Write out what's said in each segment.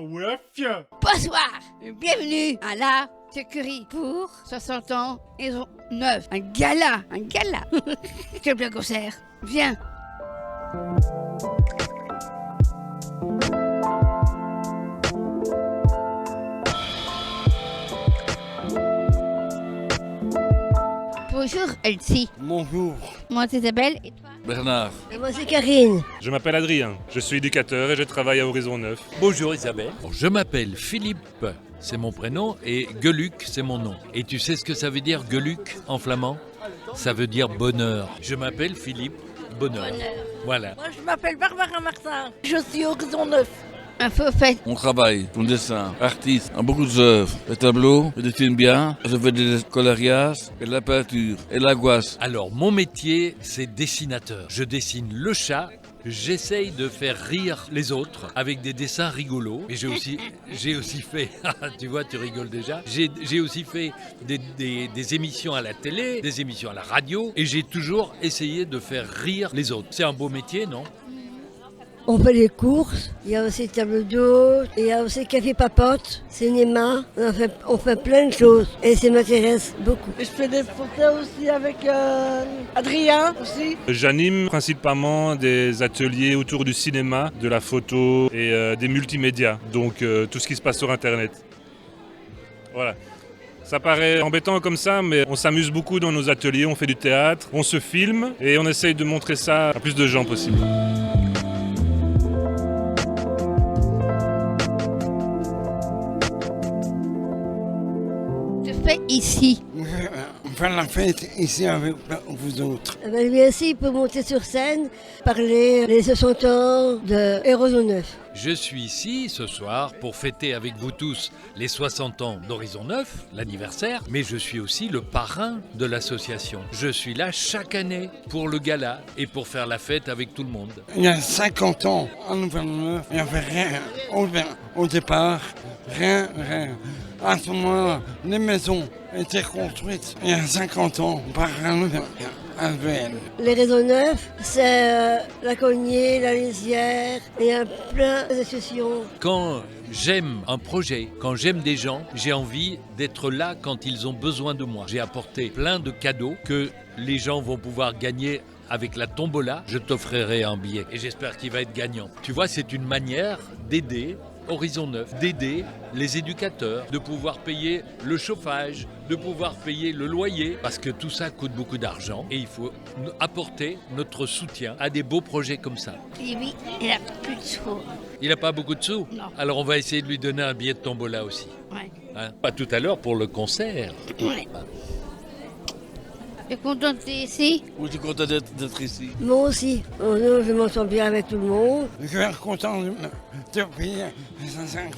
Bonsoir, bienvenue à la Sécurité pour 60 ans et 9. Un gala. Quel bien concert. Viens. Bonjour Elsie. Bonjour. Moi c'est Isabelle et toi? Bernard. Et moi c'est Karine. Je m'appelle Adrien, je suis éducateur et je travaille à Horizon 9. Bonjour Isabelle. Je m'appelle Philippe, c'est mon prénom, et Geluc, c'est mon nom. Et tu sais ce que ça veut dire Geluc en flamand? Ça veut dire bonheur. Je m'appelle Philippe Bonheur. Voilà. Moi je m'appelle Barbara Martin. Je suis Horizon 9. Un faux fait. On travaille, on dessin, artiste, en beaucoup d'œuvres. Le tableau, je dessine bien, je fais des coloriages, et de la peinture, et de la gouache. Alors mon métier, c'est dessinateur. Je dessine le chat. J'essaye de faire rire les autres avec des dessins rigolos. Et j'ai aussi fait, tu vois, tu rigoles déjà. J'ai aussi fait des émissions à la télé, des émissions à la radio. Et j'ai toujours essayé de faire rire les autres. C'est un beau métier, non ? On fait les courses, il y a aussi table d'hôte, il y a aussi café papote, cinéma, on fait plein de choses et ça m'intéresse beaucoup. Je fais des photos aussi avec Adrien aussi. J'anime principalement des ateliers autour du cinéma, de la photo et des multimédias, donc tout ce qui se passe sur Internet. Voilà. Ça paraît embêtant comme ça, mais on s'amuse beaucoup dans nos ateliers, on fait du théâtre, on se filme et on essaye de montrer ça à plus de gens possible. Ici. On fait la fête ici avec vous autres. Lui aussi, il peut monter sur scène, parler les 60 ans de Horizon 9. Je suis ici ce soir pour fêter avec vous tous les 60 ans d'Horizon 9, l'anniversaire, mais je suis aussi le parrain de l'association. Je suis là chaque année pour le gala et pour faire la fête avec tout le monde. Il y a 50 ans, en Horizon 9, il n'y avait rien. Au départ, rien. À ce moment-là, les maisons étaient construites il y a 50 ans par un AVL. Les réseaux neufs, c'est la Cognée, la Lisière, il y a plein d'associations. Quand j'aime un projet, quand j'aime des gens, j'ai envie d'être là quand ils ont besoin de moi. J'ai apporté plein de cadeaux que les gens vont pouvoir gagner. Avec la tombola, je t'offrirai un billet et j'espère qu'il va être gagnant. Tu vois, c'est une manière d'aider Horizon 9, d'aider les éducateurs, de pouvoir payer le chauffage, de pouvoir payer le loyer, parce que tout ça coûte beaucoup d'argent et il faut apporter notre soutien à des beaux projets comme ça. Et oui, il a plus de sous. Il n'a pas beaucoup de sous? Non. Alors on va essayer de lui donner un billet de tombola aussi. Ouais. Hein? Pas tout à l'heure pour le concert. Ouais. Tu es contente d'être ici? Je suis content d'être ici. Moi aussi, je m'entends bien avec tout le monde. Je suis content de payer les 5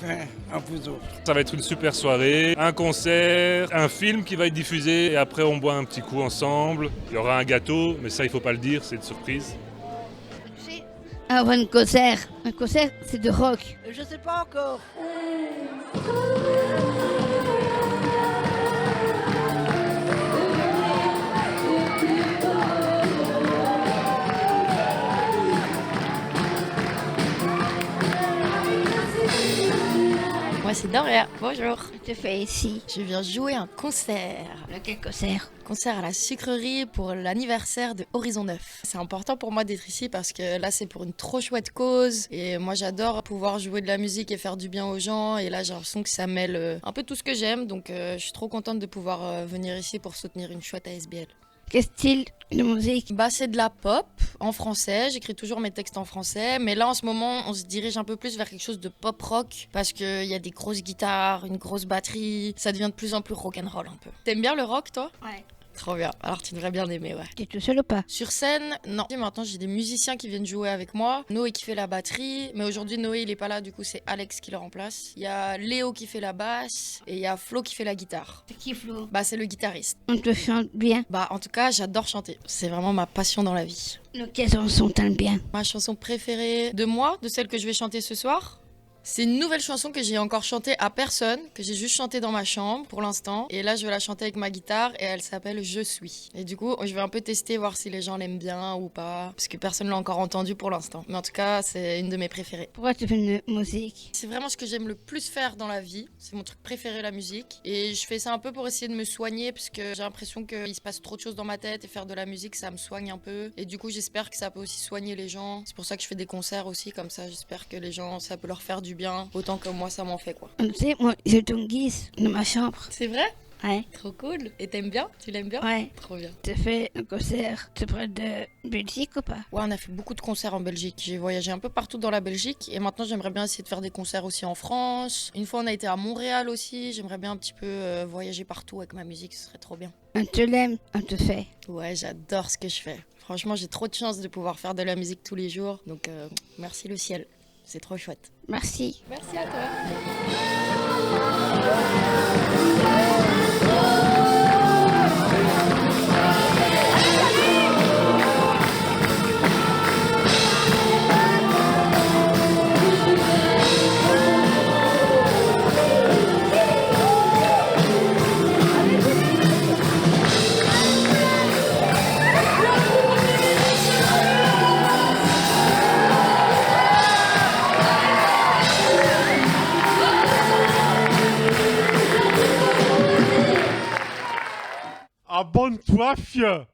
à vous autres. Ça va être une super soirée, un concert, un film qui va être diffusé et après on boit un petit coup ensemble. Il y aura un gâteau, mais ça il faut pas le dire, c'est une surprise. Un concert. Un concert, c'est de rock. Je sais pas encore. Moi c'est Doria, bonjour. Je te fais ici. Je viens jouer un concert. Lequel concert? Concert à la sucrerie pour l'anniversaire de Horizon 9. C'est important pour moi d'être ici parce que là c'est pour une trop chouette cause. Et moi j'adore pouvoir jouer de la musique et faire du bien aux gens. Et là j'ai l'impression que ça mêle un peu tout ce que j'aime. Donc je suis trop contente de pouvoir venir ici pour soutenir une chouette ASBL. Quel style de musique? C'est de la pop en français, j'écris toujours mes textes en français, mais là en ce moment on se dirige un peu plus vers quelque chose de pop rock parce qu'il y a des grosses guitares, une grosse batterie, ça devient de plus en plus rock'n'roll un peu. T'aimes bien le rock toi? Ouais. Trop bien, alors tu devrais bien aimer, ouais. Tu es tout seul ou pas? Sur scène, non. Maintenant j'ai des musiciens qui viennent jouer avec moi, Noé qui fait la batterie, mais aujourd'hui Noé il est pas là, du coup c'est Alex qui le remplace. Il y a Léo qui fait la basse et il y a Flo qui fait la guitare. C'est qui Flo? C'est le guitariste. On te chante bien. En tout cas j'adore chanter, c'est vraiment ma passion dans la vie. Quelles chansons t'aimes bien? Ma chanson préférée de moi, de celle que je vais chanter ce soir, C'est une nouvelle chanson que j'ai encore chantée à personne, que j'ai juste chantée dans ma chambre pour l'instant. Et là, je vais la chanter avec ma guitare et elle s'appelle Je suis. Et du coup, je vais un peu tester, voir si les gens l'aiment bien ou pas, parce que personne l'a encore entendue pour l'instant. Mais en tout cas, c'est une de mes préférées. Pourquoi tu fais une musique? C'est vraiment ce que j'aime le plus faire dans la vie. C'est mon truc préféré, la musique. Et je fais ça un peu pour essayer de me soigner, parce que j'ai l'impression qu'il se passe trop de choses dans ma tête et faire de la musique, ça me soigne un peu. Et du coup, j'espère que ça peut aussi soigner les gens. C'est pour ça que je fais des concerts aussi, comme ça, j'espère que les gens, ça peut leur faire du bien, autant que moi, ça m'en fait, quoi. Tu sais, moi, j'ai ton guise dans ma chambre. C'est vrai? Ouais. Trop cool. Et t'aimes bien? Tu l'aimes bien? Ouais. Trop bien. Tu fait un concert près de Belgique ou pas? Ouais, on a fait beaucoup de concerts en Belgique. J'ai voyagé un peu partout dans la Belgique et maintenant j'aimerais bien essayer de faire des concerts aussi en France. Une fois on a été à Montréal aussi. J'aimerais bien un petit peu voyager partout avec ma musique, ce serait trop bien. On te l'aime, on te fait. Ouais, j'adore ce que je fais. Franchement, j'ai trop de chance de pouvoir faire de la musique tous les jours. Donc merci le ciel. C'est trop chouette. Merci. Merci à toi. Abonne-toi, fieu!